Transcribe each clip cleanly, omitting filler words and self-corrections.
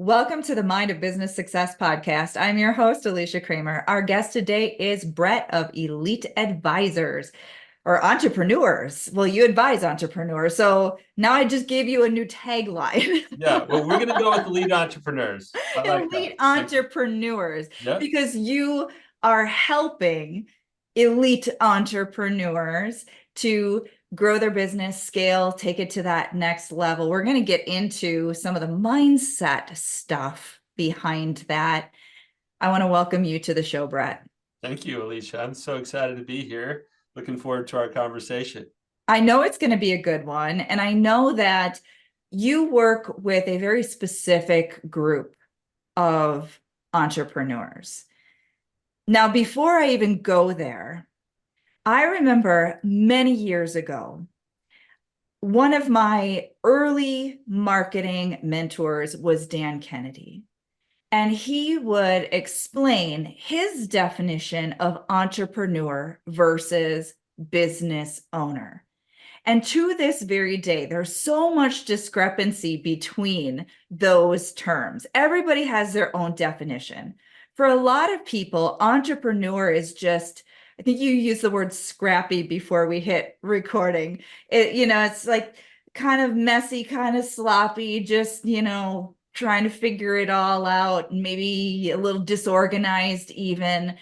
Welcome to the Mind of Business Success podcast. I'm your host, Alicia Cramer. Our guest today is Brett of Elite Advisors or Entrepreneurs. Well, you advise entrepreneurs. So now I just gave you a new tagline. Yeah, well, we're going to go with the lead entrepreneurs. I like that. Elite Entrepreneurs, Yep. because you are helping elite entrepreneurs to grow their business, scale, take it to that next level. We're going to get into some of the mindset stuff behind that. I want to welcome you to the show, Brett. Thank you, Alicia. I'm so excited to be here. Looking forward to our conversation. I know it's going to be a good one. And I know that you work with a very specific group of entrepreneurs. Now, before I even go there, I remember many years ago, one of my early marketing mentors was Dan Kennedy, and he would explain his definition of entrepreneur versus business owner. And to this very day, there's so much discrepancy between those terms. Everybody has their own definition. For a lot of people, entrepreneur is just, I think you used the word scrappy before we hit recording. It's like kind of messy, kind of sloppy, just, trying to figure it all out, maybe a little disorganized even.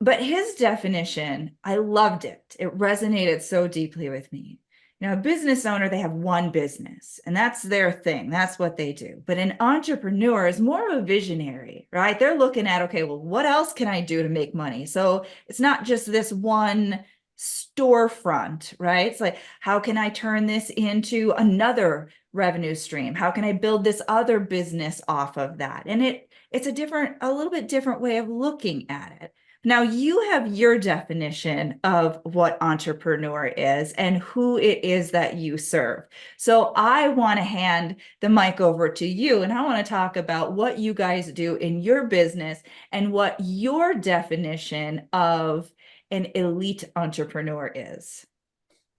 But his definition, I loved it. It resonated so deeply with me. A business owner, they have one business and that's their thing. That's what they do. But an entrepreneur is more of a visionary, right? They're looking at, okay, well, what else can I do to make money? So it's not just this one storefront, right? It's like, how can I turn this into another revenue stream? How can I build this other business off of that? And it's a little bit different way of looking at it. Now, you have your definition of what entrepreneur is and who it is that you serve. So I want to hand the mic over to you, and I want to talk about what you guys do in your business and what your definition of an elite entrepreneur is.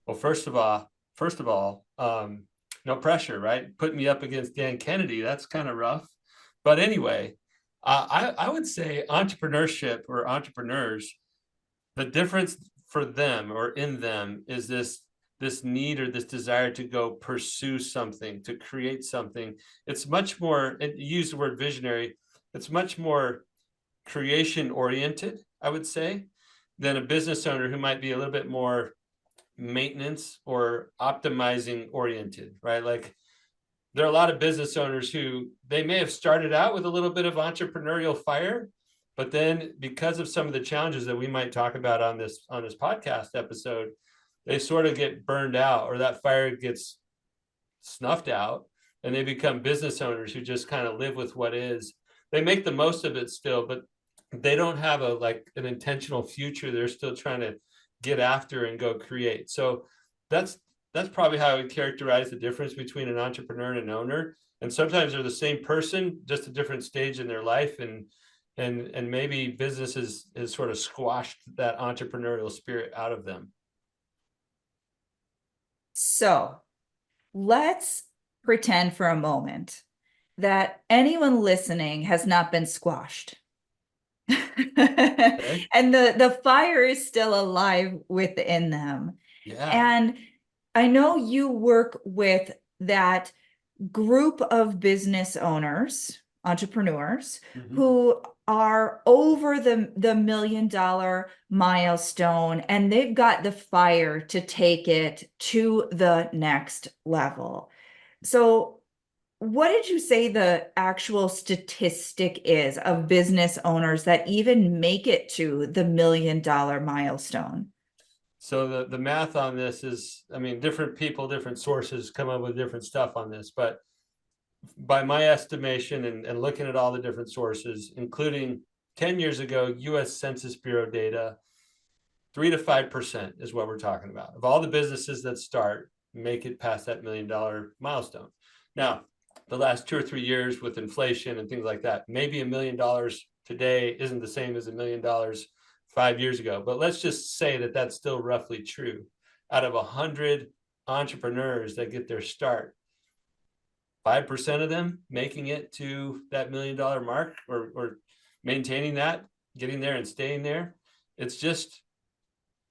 Well, first of all, no pressure, right? Putting me up against Dan Kennedy, that's kind of rough. But anyway, I would say entrepreneurship or entrepreneurs, the difference for them or in them is this need or this desire to go pursue something, to create something. It's much more, and you use the word visionary, it's much more creation oriented, I would say, than a business owner who might be a little bit more maintenance or optimizing oriented, right? Like there are a lot of business owners who they may have started out with a little bit of entrepreneurial fire, but then because of some of the challenges that we might talk about on this podcast episode, they sort of get burned out or that fire gets snuffed out and they become business owners who just kind of live with what is. They make the most of it still, but they don't have an intentional future. They're still trying to get after and go create. So that's probably how I would characterize the difference between an entrepreneur and an owner. And sometimes they're the same person, just a different stage in their life. And maybe business has sort of squashed that entrepreneurial spirit out of them. So let's pretend for a moment that anyone listening has not been squashed. Okay. And the fire is still alive within them. Yeah. And I know you work with that group of business owners, entrepreneurs, Mm-hmm. who are over the $1 million milestone, and they've got the fire to take it to the next level. So what did you say the actual statistic is of business owners that even make it to the $1 million milestone? So the math on this is, I mean, different people, different sources come up with different stuff on this, but by my estimation and looking at all the different sources, including 10 years ago, US Census Bureau data, 3 to 5% is what we're talking about. Of all the businesses that start, make it past that $1 million milestone. Now, the last 2 or 3 years with inflation and things like that, maybe $1 million today isn't the same as $1 million 5 years ago. But let's just say that that's still roughly true. Out of 100 entrepreneurs that get their start, 5% of them making it to that $1 million mark, or maintaining that, getting there and staying there. It's just,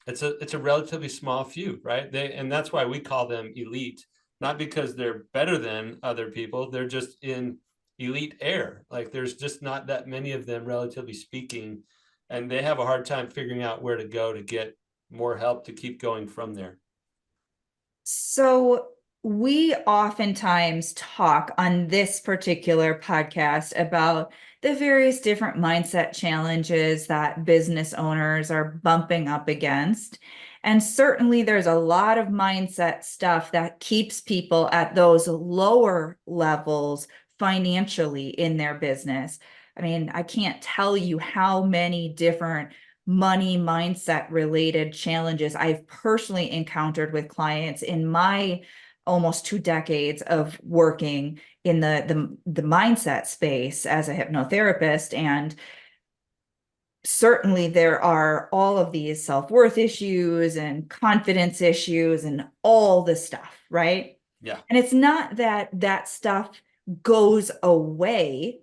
it's a relatively small few, right? And that's why we call them elite, not because they're better than other people. They're just in elite air. Like there's just not that many of them, relatively speaking, and they have a hard time figuring out where to go to get more help to keep going from there. So we oftentimes talk on this particular podcast about the various different mindset challenges that business owners are bumping up against. And certainly there's a lot of mindset stuff that keeps people at those lower levels financially in their business. I mean, I can't tell you how many different money mindset related challenges I've personally encountered with clients in my almost 2 decades of working in the mindset space as a hypnotherapist. And certainly there are all of these self-worth issues and confidence issues and all this stuff, right? Yeah. And it's not that that stuff goes away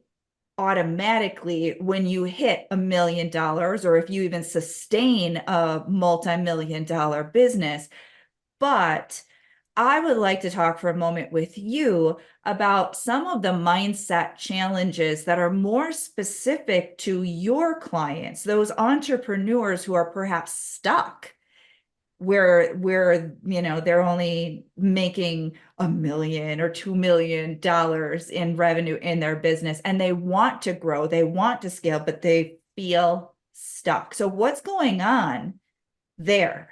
automatically when you hit $1 million, or if you even sustain a multi-million-dollar business. But I would like to talk for a moment with you about some of the mindset challenges that are more specific to your clients, those entrepreneurs who are perhaps stuck where they're only making $1 million or $2 million in revenue in their business, and they want to grow, they want to scale, but they feel stuck. So what's going on there?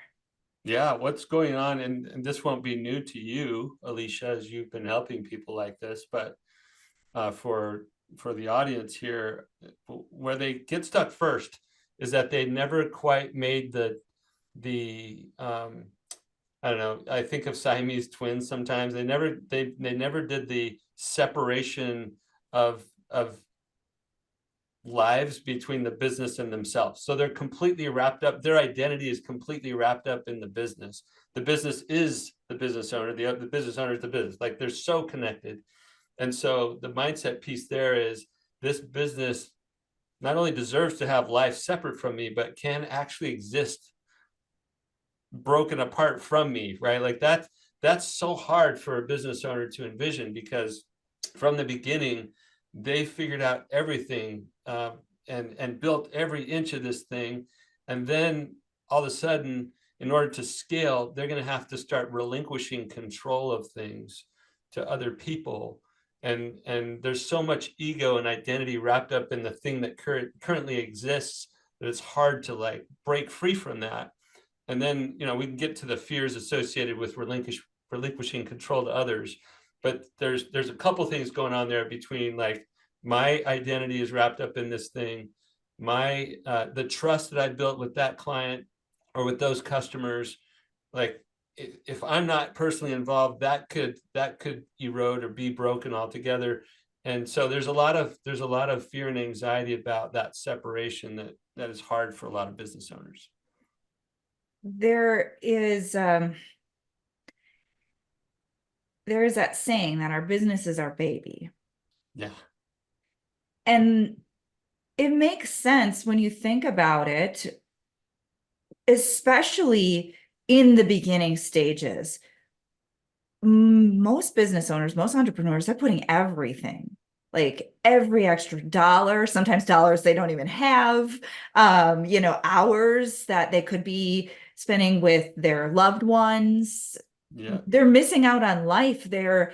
Yeah, what's going on, and this won't be new to you, Alicia, as you've been helping people like this, but for the audience here, where they get stuck first is that they never quite made the I don't know, I think of Siamese twins sometimes. They never did the separation of lives between the business and themselves. So they're completely wrapped up. Their identity is completely wrapped up in the business. The business is the business owner. The business owner is the business. Like they're so connected. And so the mindset piece there is, this business not only deserves to have life separate from me, but can actually exist broken apart from me, right? Like that's so hard for a business owner to envision, because from the beginning, they figured out everything, and built every inch of this thing. And then all of a sudden, in order to scale, they're going to have to start relinquishing control of things to other people. And there's so much ego and identity wrapped up in the thing that currently exists, that it's hard to like break free from that. And then, we can get to the fears associated with relinquishing control to others. But there's a couple things going on there between, like, my identity is wrapped up in this thing, my the trust that I built with that client or with those customers. Like, if I'm not personally involved, that could erode or be broken altogether. And so there's a lot of fear and anxiety about that separation that is hard for a lot of business owners. There is that saying that our business is our baby. Yeah. And it makes sense when you think about it, especially in the beginning stages. Most business owners, most entrepreneurs, they're putting everything, like every extra dollar, sometimes dollars they don't even have, hours that they could be spending with their loved ones. Yeah. They're missing out on life. They're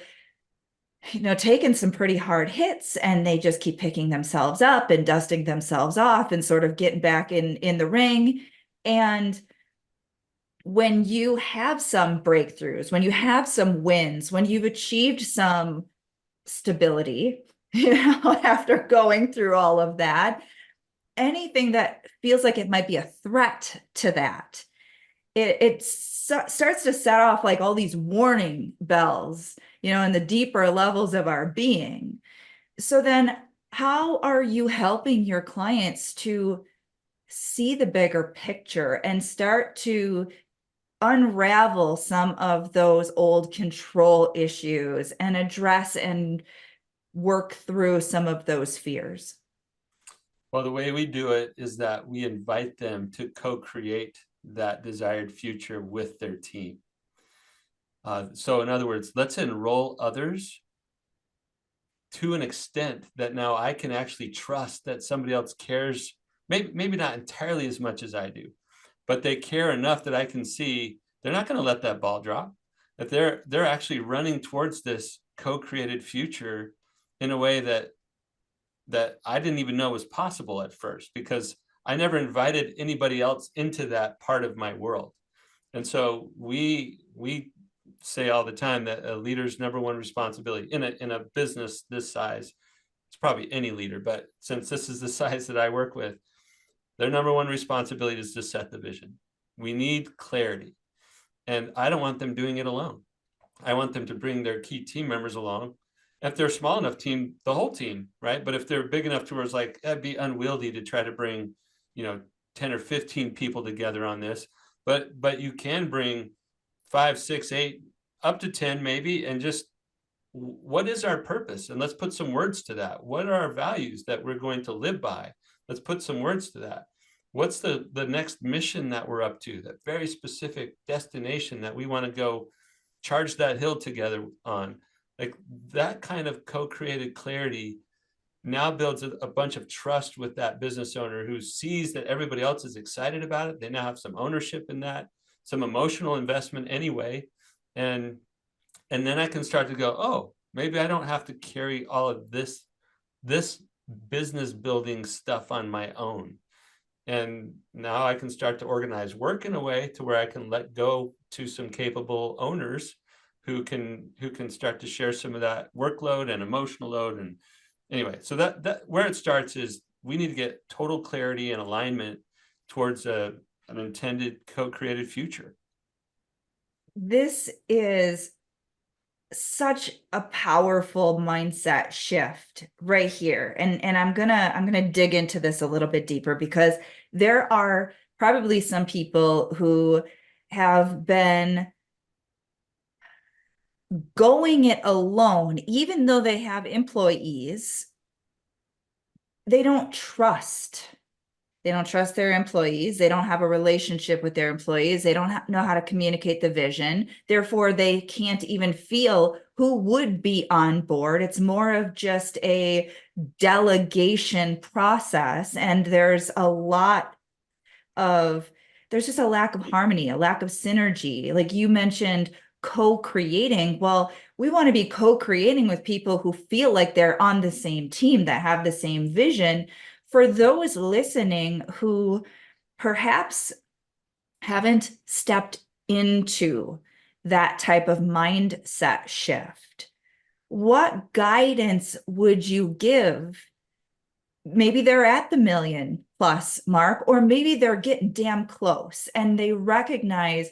taking some pretty hard hits, and they just keep picking themselves up and dusting themselves off and sort of getting back in the ring. And when you have some breakthroughs, when you have some wins, when you've achieved some stability, after going through all of that, anything that feels like it might be a threat to that, it starts to set off like all these warning bells, in the deeper levels of our being. So then how are you helping your clients to see the bigger picture and start to unravel some of those old control issues and address and work through some of those fears? Well, the way we do it is that we invite them to co-create that desired future with their team. So in other words, let's enroll others to an extent that now I can actually trust that somebody else cares, maybe not entirely as much as I do, but they care enough that I can see they're not going to let that ball drop, that they're actually running towards this co-created future in a way that I didn't even know was possible at first, because I never invited anybody else into that part of my world. And so we say all the time that a leader's number one responsibility in a business this size, it's probably any leader, but since this is the size that I work with, their number one responsibility is to set the vision. We need clarity. And I don't want them doing it alone. I want them to bring their key team members along. If they're a small enough team, the whole team, right? But if they're big enough to where it's like, that'd be unwieldy to try to bring, 10 or 15 people together on this. But you can bring 5, 6, 8, up to 10 maybe, and just, what is our purpose? And let's put some words to that. What are our values that we're going to live by? Let's put some words to that. What's the next mission that we're up to, that very specific destination that we want to go charge that hill together on? Like, that kind of co-created clarity now builds a bunch of trust with that business owner, who sees that everybody else is excited about it. They now have some ownership in that, some emotional investment anyway. And then I can start to go, oh, maybe I don't have to carry all of this business building stuff on my own. And now I can start to organize work in a way to where I can let go to some capable owners who can start to share some of that workload and emotional load. And anyway, so that where it starts is we need to get total clarity and alignment towards an intended co-created future. This is such a powerful mindset shift right here. And I'm gonna dig into this a little bit deeper, because there are probably some people who have been going it alone, even though they have employees. They don't trust. They don't trust their employees. They don't have a relationship with their employees. They don't know how to communicate the vision. Therefore, they can't even feel who would be on board. It's more of just a delegation process. And there's just a lack of harmony, a lack of synergy. Like you mentioned, co-creating. Well, we want to be co-creating with people who feel like they're on the same team, that have the same vision. For those listening who perhaps haven't stepped into that type of mindset shift, what guidance would you give? Maybe they're at the million+ mark, or maybe they're getting damn close and they recognize,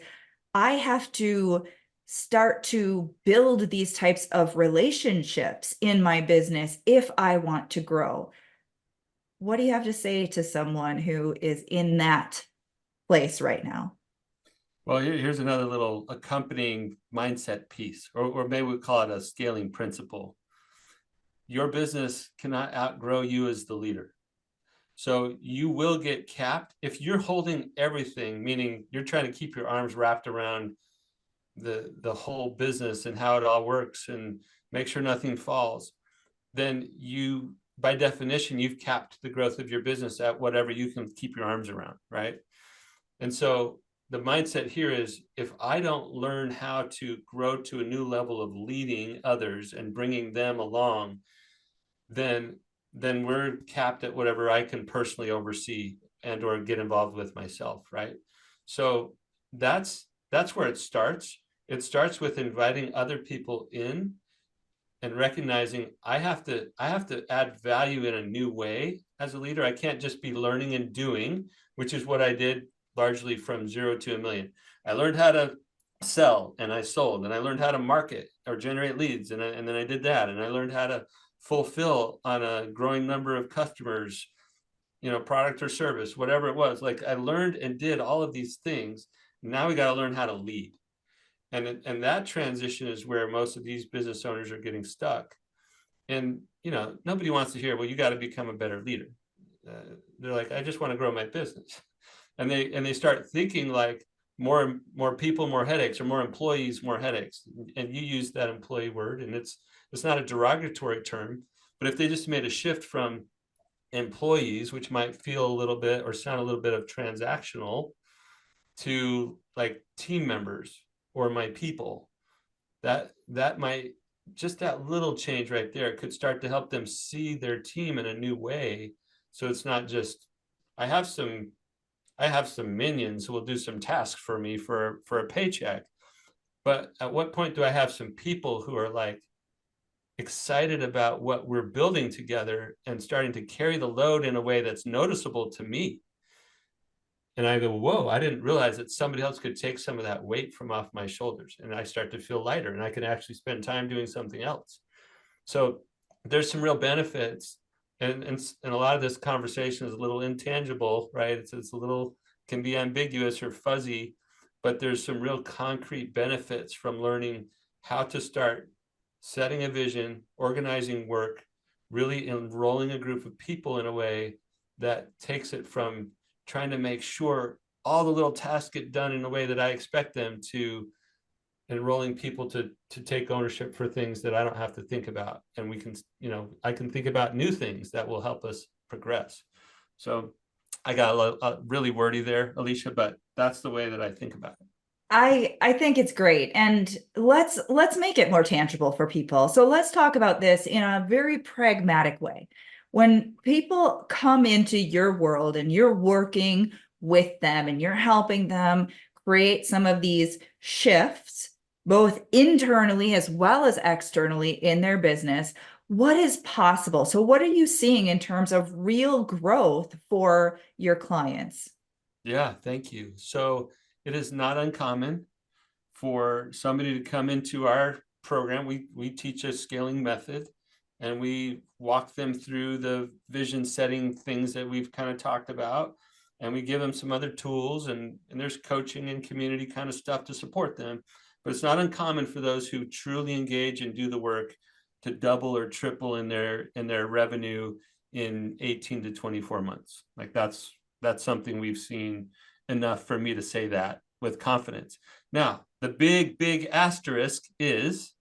I have to start to build these types of relationships in my business if I want to grow. What do you have to say to someone who is in that place right now? Well, here's another little accompanying mindset piece, or maybe we call it a scaling principle. Your business cannot outgrow you as the leader. So you will get capped if you're holding everything, meaning you're trying to keep your arms wrapped around the whole business and how it all works and make sure nothing falls. Then you, by definition, you've capped the growth of your business at whatever you can keep your arms around, right? And so the mindset here is, if I don't learn how to grow to a new level of leading others and bringing them along, then we're capped at whatever I can personally oversee and or get involved with myself, right? So that's where it starts. It starts with inviting other people in and recognizing I have to add value in a new way as a leader. I can't just be learning and doing, which is what I did largely from 0 to 1 million. I learned how to sell and I sold, and I learned how to market or generate leads, and then I did that, and I learned how to fulfill on a growing number of customers, product or service, whatever it was. Like, I learned and did all of these things, Now we got to learn how to lead. And that transition is where most of these business owners are getting stuck. And, nobody wants to hear, well, you got to become a better leader. They're like, I just want to grow my business. And they start thinking like more people, more headaches, or more employees, more headaches. And you use that employee word, and it's not a derogatory term, but if they just made a shift from employees, which might feel a little bit or sound a little bit of transactional, to like team members or my people, that might, just that little change right there could start to help them see their team in a new way. So it's not just, I have some minions who will do some tasks for me for a paycheck, but at what point do I have some people who are like excited about what we're building together and starting to carry the load in a way that's noticeable to me? And I go, whoa, I didn't realize that somebody else could take some of that weight from off my shoulders. And I start to feel lighter, and I can actually spend time doing something else. So there's some real benefits. And a lot of this conversation is a little intangible, right? It's a little, can be ambiguous or fuzzy, but there's some real concrete benefits from learning how to start setting a vision, organizing work, really enrolling a group of people in a way that takes it from trying to make sure all the little tasks get done in a way that I expect them to, enrolling people to take ownership for things that I don't have to think about. And we can, I can think about new things that will help us progress. So I got a really wordy there, Alicia, but that's the way that I think about it. I think it's great. And let's make it more tangible for people. So let's talk about this in a very pragmatic way. When people come into your world and you're working with them and you're helping them create some of these shifts, both internally as well as externally in their business, what is possible? So what are you seeing in terms of real growth for your clients? Yeah, thank you. So it is not uncommon for somebody to come into our program. We teach a scaling method, and we walk them through the vision setting things that we've kind of talked about, and we give them some other tools, and there's coaching and community kind of stuff to support them. But it's not uncommon for those who truly engage and do the work to double or triple in their revenue in 18 to 24 months. Like that's something we've seen enough for me to say that with confidence. Now, the big asterisk is,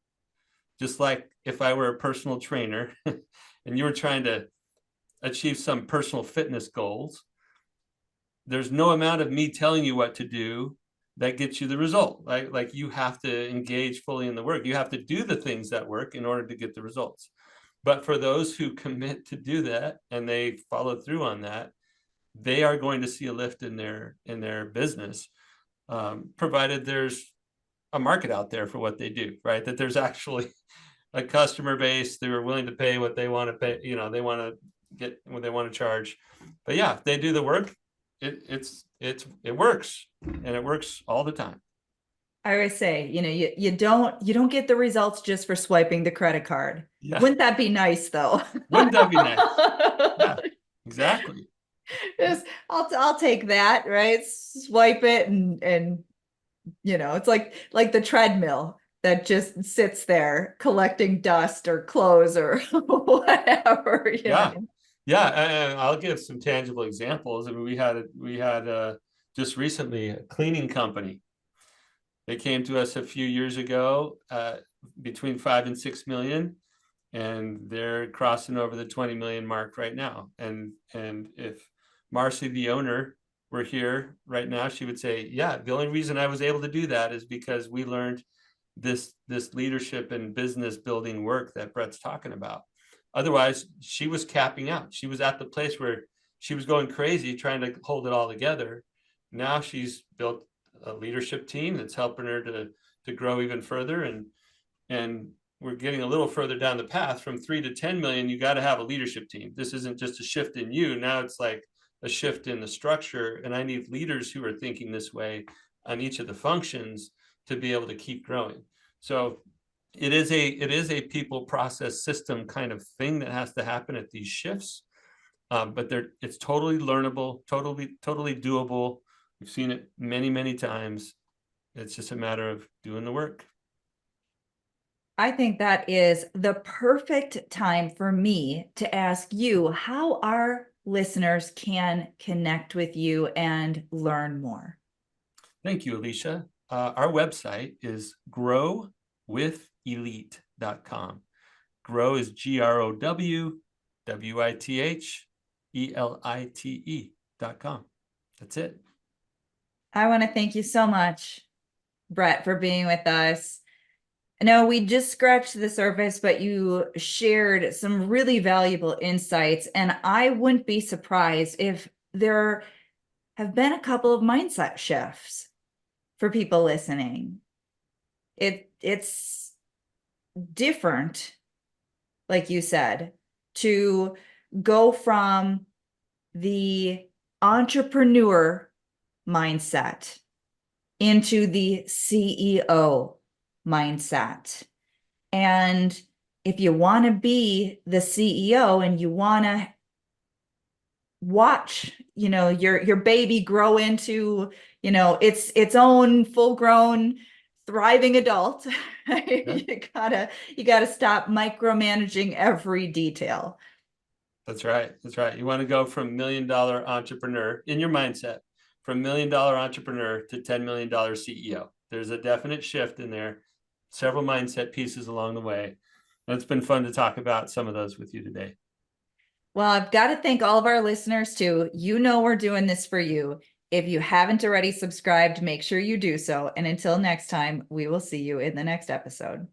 just like if I were a personal trainer and you were trying to achieve some personal fitness goals, there's no amount of me telling you what to do that gets you the result, right? Like you have to engage fully in the work. You have to do the things that work in order to get the results. But for those who commit to do that and they follow through on that, they are going to see a lift in their business, provided there's a market out there for what they do, right? That there's actually a customer base, they were willing to pay what they want to pay, they want to get what they want to charge. But yeah, if they do the work, it works, and it works all the time. I always say, you don't get the results just for swiping the credit card. Yeah. Wouldn't that be nice though? Wouldn't that be nice? Yeah, exactly. Just, I'll take that, right? Swipe it and it's like the treadmill that just sits there collecting dust or clothes or whatever, Yeah. Yeah, and I'll give some tangible examples. I mean, we had just recently a cleaning company. They came to us a few years ago, between 5 and 6 million, and they're crossing over the 20 million mark right now. And if Marcy, the owner, were here right now, she would say, yeah, the only reason I was able to do that is because we learned this leadership and business building work that Brett's talking about. Otherwise, she was capping out. She was at the place where she was going crazy trying to hold it all together. Now she's built a leadership team that's helping her to grow even further, and we're getting a little further down the path. From 3 to 10 million, you got to have a leadership team. This isn't just a shift in you. Now it's like a shift in the structure, and I need leaders who are thinking this way on each of the functions to be able to keep growing. So it is a people, process, system kind of thing that has to happen at these shifts, but it's totally learnable, totally doable. We've seen it many times, It's just a matter of doing the work. I think that is the perfect time for me to ask you how our listeners can connect with you and learn more. Thank you, Alicia. Our website is growwithelite.com. Grow is GROWWITHELITE.com. That's it. I want to thank you so much, Brett, for being with us. I know we just scratched the surface, but you shared some really valuable insights, and I wouldn't be surprised if there have been a couple of mindset shifts for people listening. It's different, like you said, to go from the entrepreneur mindset into the CEO mindset. And if you want to be the CEO and you want to watch, your baby grow into, its own full-grown thriving adult, you gotta stop micromanaging every detail. That's right. That's right. You want to go from $1 million entrepreneur in your mindset, from $1 million entrepreneur to $10 million CEO. There's a definite shift in there, several mindset pieces along the way. And it's been fun to talk about some of those with you today. Well, I've got to thank all of our listeners too. We're doing this for you. If you haven't already subscribed, make sure you do so. And until next time, we will see you in the next episode.